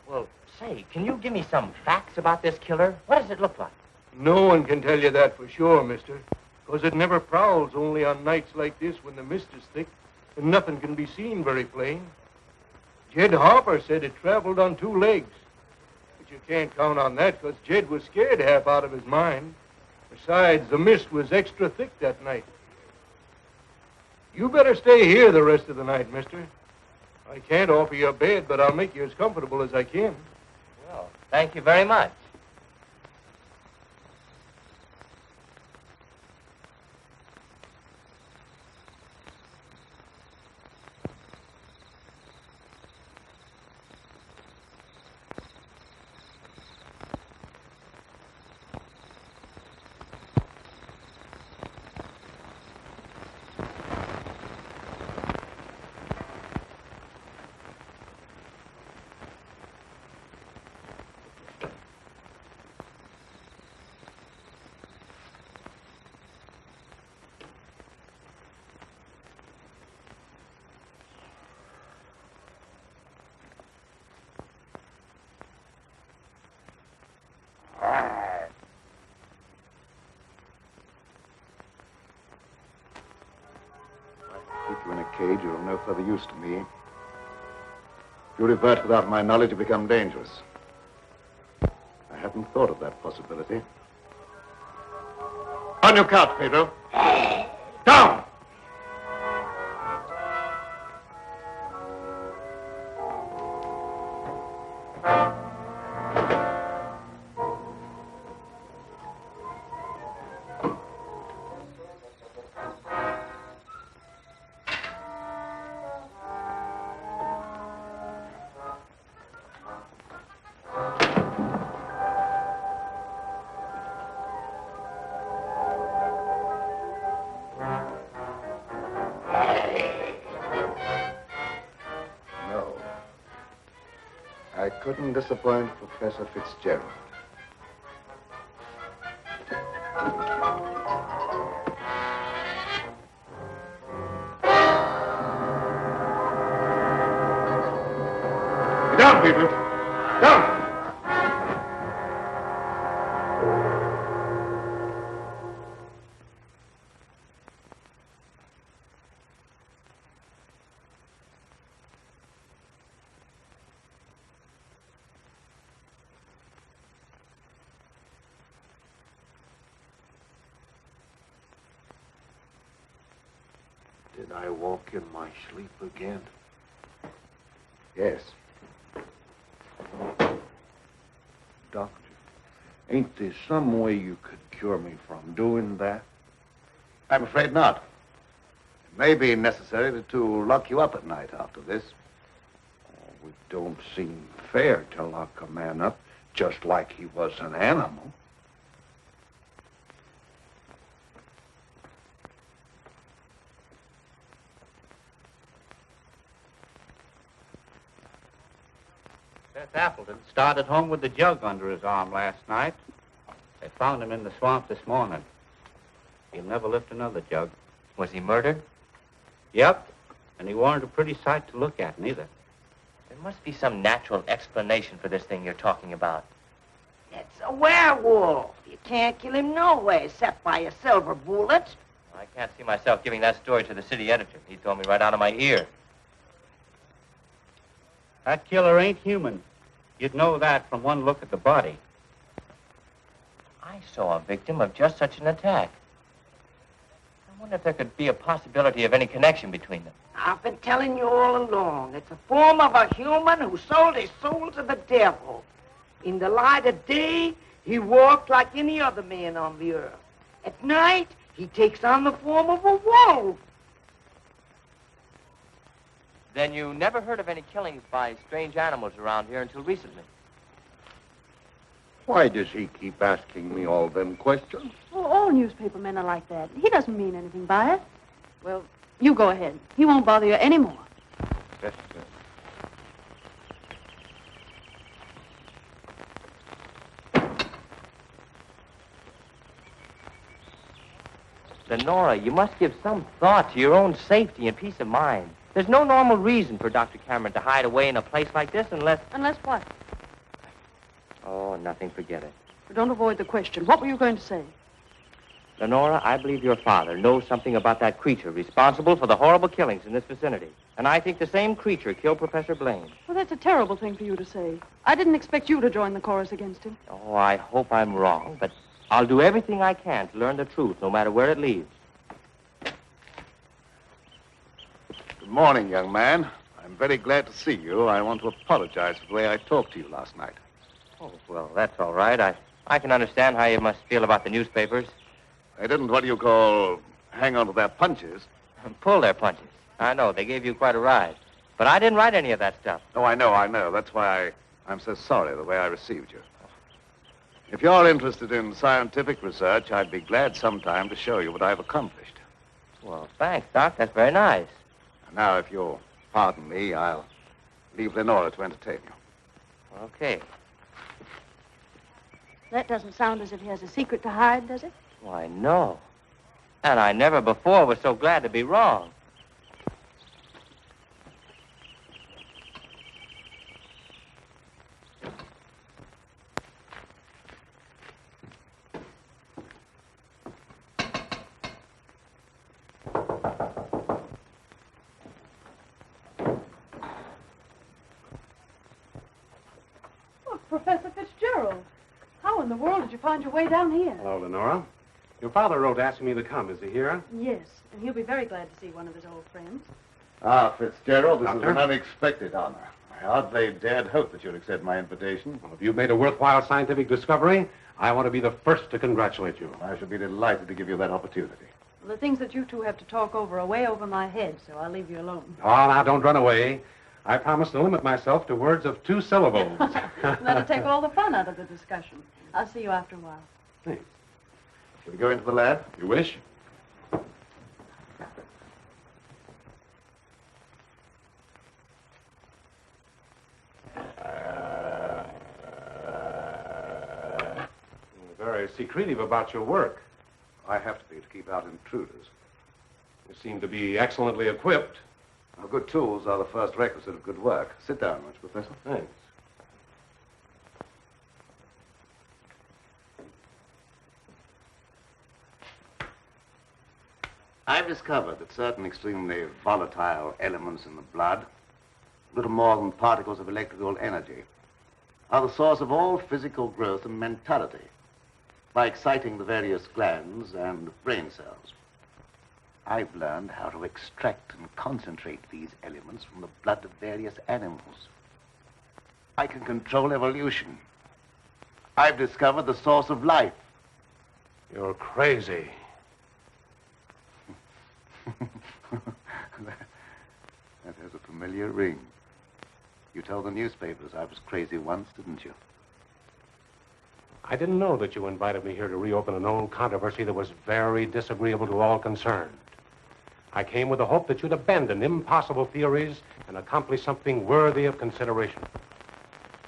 Well, say, can you give me some facts about this killer? What does it look like? No one can tell you that for sure, mister. Because it never prowls only on nights like this when the mist is thick and nothing can be seen very plain. Jed Harper said it traveled on 2 legs. But you can't count on that because Jed was scared half out of his mind. Besides, the mist was extra thick that night. You better stay here the rest of the night, mister. I can't offer you a bed, but I'll make you as comfortable as I can. Well, thank you very much. Keep you in a cage, you're of no further use to me. If you revert without my knowledge, you become dangerous. I hadn't thought of that possibility. On your couch, Pedro. Down! I couldn't disappoint Professor Fitzgerald. Get down, people! Down! Did I walk in my sleep again? Yes. Doctor, ain't there some way you could cure me from doing that? I'm afraid not. It may be necessary to lock you up at night after this. Oh, it don't seem fair to lock a man up just like he was an animal. Seth Appleton started home with the jug under his arm last night. They found him in the swamp this morning. He'll never lift another jug. Was he murdered? Yep, and he weren't a pretty sight to look at, neither. There must be some natural explanation for this thing you're talking about. It's a werewolf. You can't kill him no way except by a silver bullet. I can't see myself giving that story to the city editor. He told me right out of my ear. That killer ain't human. You'd know that from one look at the body. I saw a victim of just such an attack. I wonder if there could be a possibility of any connection between them. I've been telling you all along. It's a form of a human who sold his soul to the devil. In the light of day, he walked like any other man on the earth. At night, he takes on the form of a wolf. Then you never heard of any killings by strange animals around here until recently? Why does he keep asking me all them questions? Well, all newspaper men are like that. He doesn't mean anything by it. Well, you go ahead. He won't bother you anymore. Yes, Lenora, you must give some thought to your own safety and peace of mind. There's no normal reason for Dr. Cameron to hide away in a place like this unless... Unless what? Oh, nothing. Forget it. Don't avoid the question. What were you going to say? Lenora, I believe your father knows something about that creature responsible for the horrible killings in this vicinity. And I think the same creature killed Professor Blaine. Well, that's a terrible thing for you to say. I didn't expect you to join the chorus against him. Oh, I hope I'm wrong, but I'll do everything I can to learn the truth, no matter where it leads. Good morning, young man. I'm very glad to see you. I want to apologize for the way I talked to you last night. Oh, well, that's all right. I can understand how you must feel about the newspapers. I didn't, what do you call, hang on to their punches. Pull their punches. I know, they gave you quite a ride. But I didn't write any of that stuff. Oh, I know. That's why I'm so sorry the way I received you. If you're interested in scientific research, I'd be glad sometime to show you what I've accomplished. Well, thanks, Doc. That's very nice. Now, if you'll pardon me, I'll leave Lenora to entertain you. Okay. That doesn't sound as if he has a secret to hide, does it? Why, no. And I never before was so glad to be wrong. Oh, Professor Fitzgerald. How in the world did you find your way down here? Hello, Lenora. Your father wrote asking me to come. Is he here? Yes, and he'll be very glad to see one of his old friends. Ah, Fitzgerald, this is Doctor? an unexpected honor. I hardly dared hope that you'd accept my invitation. Well, if you've made a worthwhile scientific discovery, I want to be the first to congratulate you. I shall be delighted to give you that opportunity. Well, the things that you two have to talk over are way over my head, so I'll leave you alone. Oh, now, don't run away. I promise to limit myself to words of 2 syllables. That'll take all the fun out of the discussion. I'll see you after a while. Thanks. Shall we go into the lab? You wish? You're very secretive about your work. I have to be to keep out intruders. You seem to be excellently equipped. Now, good tools are the first requisite of good work. Sit down, won't you, Professor? Thanks. I've discovered that certain extremely volatile elements in the blood, little more than particles of electrical energy, are the source of all physical growth and mentality by exciting the various glands and brain cells. I've learned how to extract and concentrate these elements from the blood of various animals. I can control evolution. I've discovered the source of life. You're crazy. That has a familiar ring. You told the newspapers I was crazy once, didn't you? I didn't know that you invited me here to reopen a known controversy that was very disagreeable to all concerned. I came with the hope that you'd abandon impossible theories and accomplish something worthy of consideration.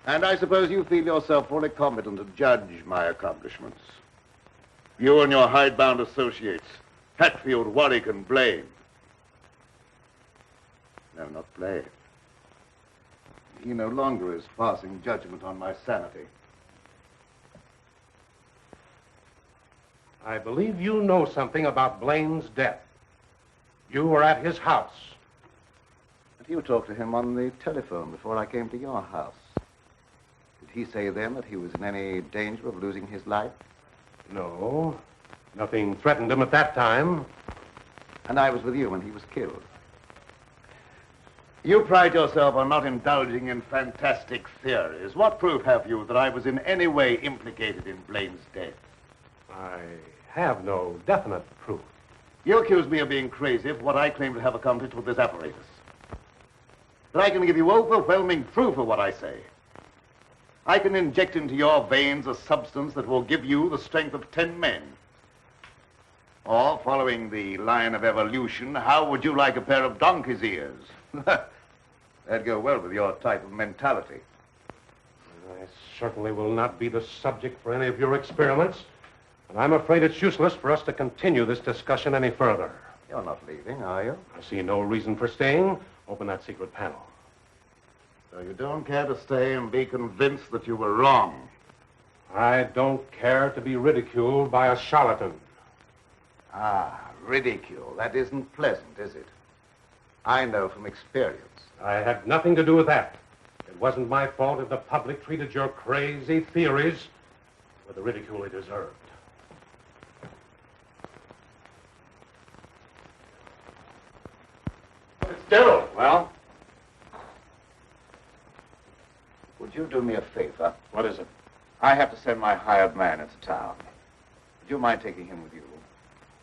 And I suppose you feel yourself fully competent to judge my accomplishments. You and your hidebound associates, Hatfield, Warwick, and Blaine. No, not Blaine. He no longer is passing judgment on my sanity. I believe you know something about Blaine's death. You were at his house. And you talked to him on the telephone before I came to your house. Did he say then that he was in any danger of losing his life? No. Nothing threatened him at that time. And I was with you when he was killed. You pride yourself on not indulging in fantastic theories. What proof have you that I was in any way implicated in Blaine's death? I have no definite proof. You accuse me of being crazy for what I claim to have accomplished with this apparatus. that I can give you overwhelming proof of what I say. I can inject into your veins a substance that will give you the strength of 10 men. Or, following the line of evolution, how would you like a pair of donkey's ears? That'd go well with your type of mentality. I certainly will not be the subject for any of your experiments, and I'm afraid it's useless for us to continue this discussion any further. You're not leaving, are you? I see no reason for staying. Open that secret panel. So you don't care to stay and be convinced that you were wrong? I don't care to be ridiculed by a charlatan. Ah, ridicule. That isn't pleasant, is it? I know from experience. I had nothing to do with that. It wasn't my fault if the public treated your crazy theories with the ridicule they deserved. Fitzgerald. Well? Would you do me a favor? What is it? I have to send my hired man into town. Would you mind taking him with you?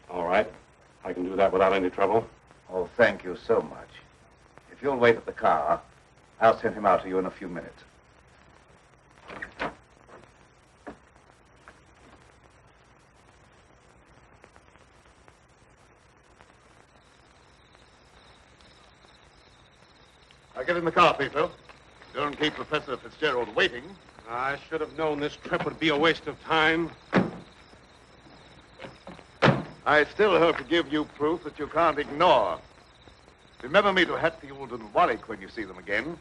All right. I can do that without any trouble. Oh, thank you so much. If you'll wait at the car, I'll send him out to you in a few minutes. I'll get in the car, Petro. Don't keep Professor Fitzgerald waiting. I should have known this trip would be a waste of time. I still hope to give you proof that you can't ignore. Remember me to Hatfield and Warwick when you see them again.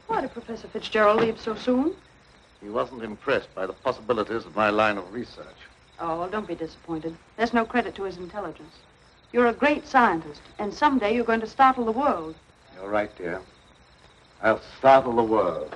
Why did Professor Fitzgerald leave so soon? He wasn't impressed by the possibilities of my line of research. Oh, well, don't be disappointed. There's no credit to his intelligence. You're a great scientist, and someday you're going to startle the world. You're right, dear. I'll startle the world.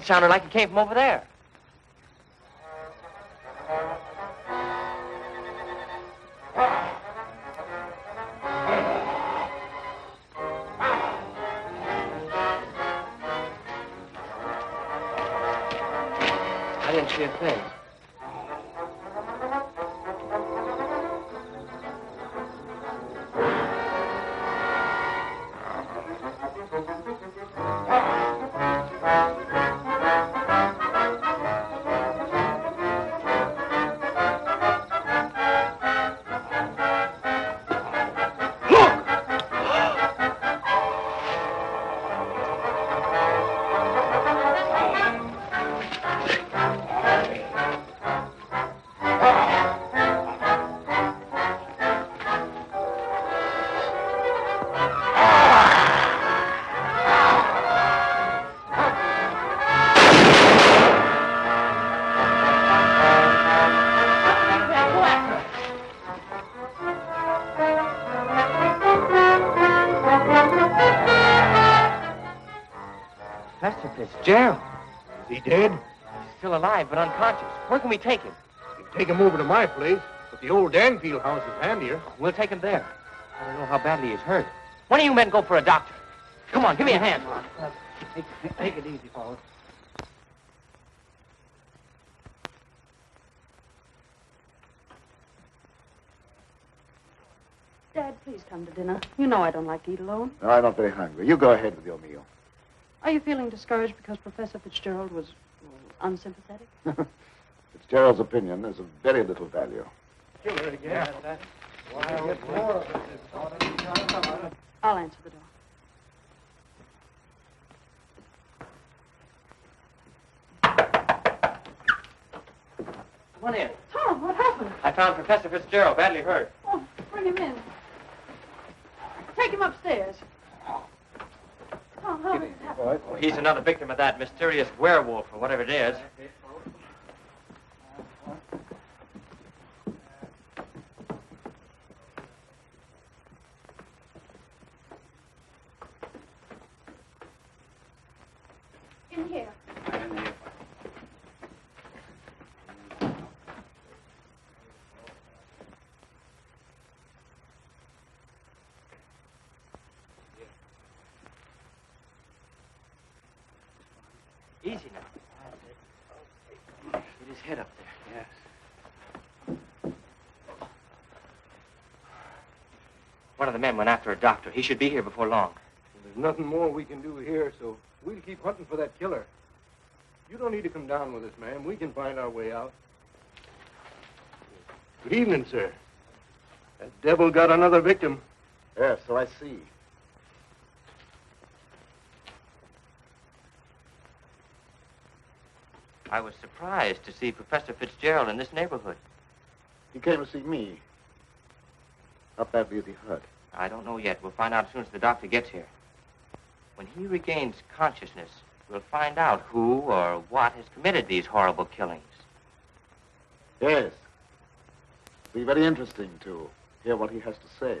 Sounded like it came from over there. I didn't see a thing. Professor Fitzgerald. Is he dead? He's still alive, but unconscious. Where can we take him? You can take him over to my place, but the old Danfield house is handier. We'll take him there. I don't know how badly he's hurt. One of you men go for a doctor. Come on, give me a hand. Take it easy, fellas. Dad, please come to dinner. You know I don't like to eat alone. No, I'm not very hungry. You go ahead with your meal. Are you feeling discouraged because Professor Fitzgerald was unsympathetic? Fitzgerald's opinion is of very little value. Kill her again. I'll answer the door. Come on in. Tom, what happened? I found Professor Fitzgerald badly hurt. Oh, bring him in. Take him upstairs. Tom, how did it happen? Oh, he's another victim of that mysterious werewolf, or whatever it is. In here. Easy now. Get his head up there. Yes. One of the men went after a doctor. He should be here before long. There's nothing more we can do here, so we'll keep hunting for that killer. You don't need to come down with us, ma'am. We can find our way out. Good evening, sir. That devil got another victim. Yes, so I see. I was surprised to see Professor Fitzgerald in this neighborhood. He came to see me. How badly is he hurt? I don't know yet. We'll find out as soon as the doctor gets here. When he regains consciousness, we'll find out who or what has committed these horrible killings. Yes. It'll be very interesting to hear what he has to say.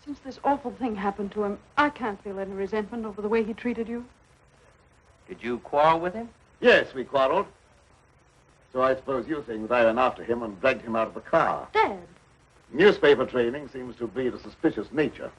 Since this awful thing happened to him, I can't feel any resentment over the way he treated you. Did you quarrel with him? Yes, we quarreled. So I suppose you think that I went after him and dragged him out of the car. Dad. Newspaper training seems to breed a suspicious nature.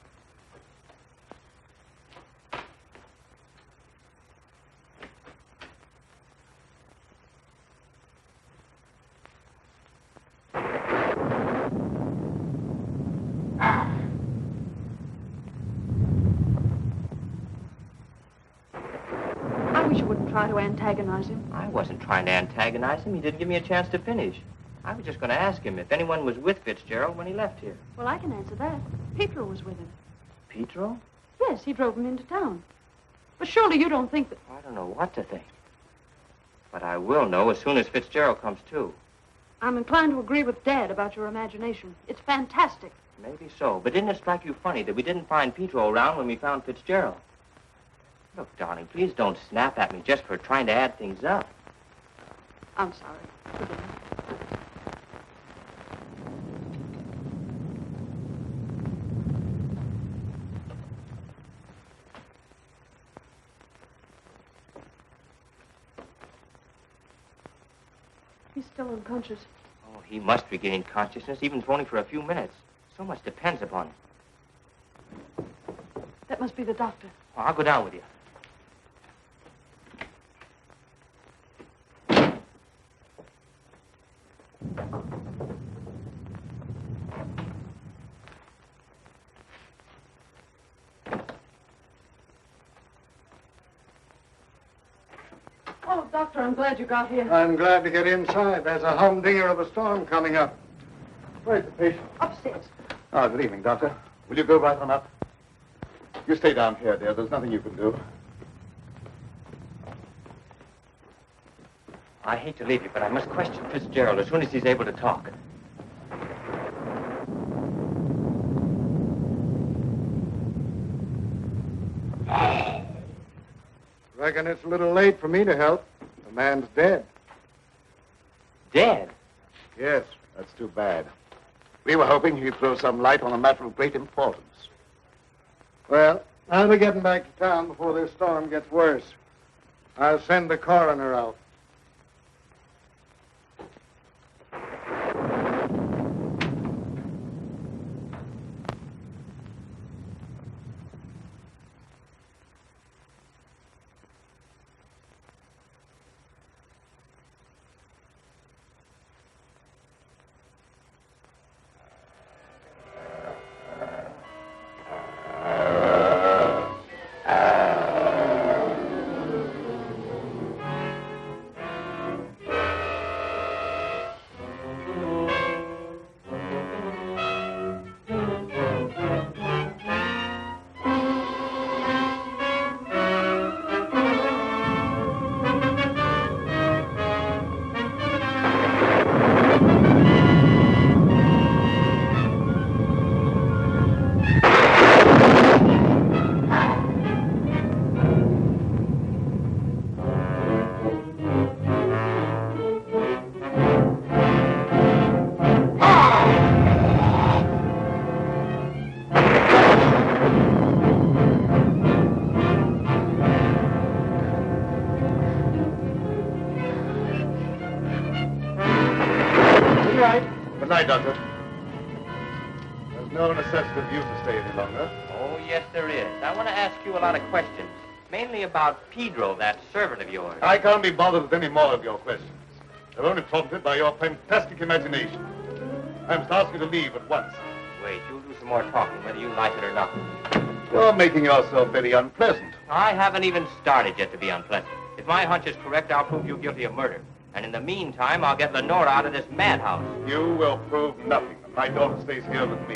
Try to antagonize him. I wasn't trying to antagonize him. He didn't give me a chance to finish. I was just going to ask him if anyone was with Fitzgerald when he left here. Well, I can answer that. Petro was with him. Petro? Yes, he drove him into town. But surely you don't think that... I don't know what to think. But I will know as soon as Fitzgerald comes to. I'm inclined to agree with Dad about your imagination. It's fantastic. Maybe so. But didn't it strike you funny that we didn't find Petro around when we found Fitzgerald? Look, darling, please don't snap at me just for trying to add things up. I'm sorry. Forgive me. He's still unconscious. Oh, he must regain consciousness, even if only for a few minutes. So much depends upon it. That must be the doctor. Oh, I'll go down with you. Oh, Doctor, I'm glad you got here. I'm glad to get inside. There's a humdinger of a storm coming up. Where's the patient? Upstairs. Ah, good evening, Doctor. Will you go right on up? You stay down here, dear. There's nothing you can do. I hate to leave you, but I must question Fitzgerald as soon as he's able to talk. Reckon it's a little late for me to help. The man's dead. Dead? Yes, that's too bad. We were hoping he'd throw some light on a matter of great importance. Well, I'll be getting back to town before this storm gets worse. I'll send the coroner out. Doctor. There's no necessity for you to stay any longer. Oh, yes, there is. I want to ask you a lot of questions, mainly about Pedro, that servant of yours. I can't be bothered with any more of your questions. They're only prompted by your fantastic imagination. I must ask you to leave at once. Wait, you'll do some more talking, whether you like it or not. You're making yourself very unpleasant. I haven't even started yet to be unpleasant. If my hunch is correct, I'll prove you guilty of murder. And in the meantime, I'll get Lenora out of this madhouse. You will prove nothing. My daughter stays here with me.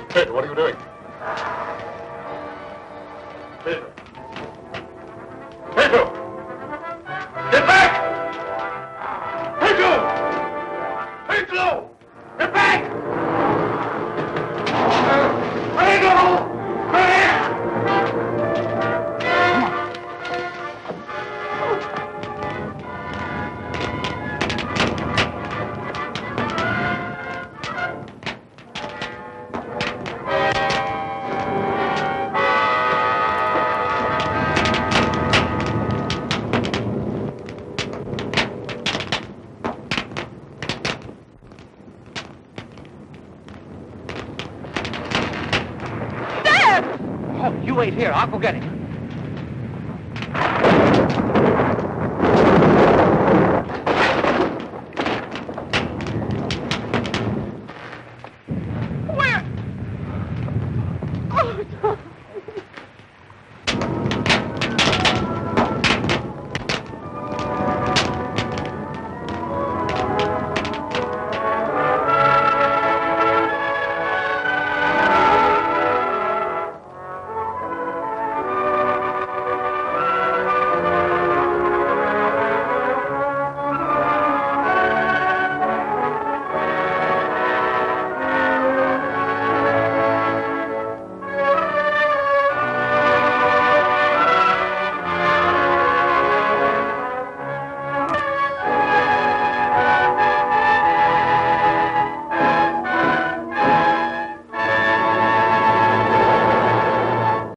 Petro, what are you doing? Petro! Petro! Get back! Petro! Petro! Get back! Petro! You wait here. I'll go get him.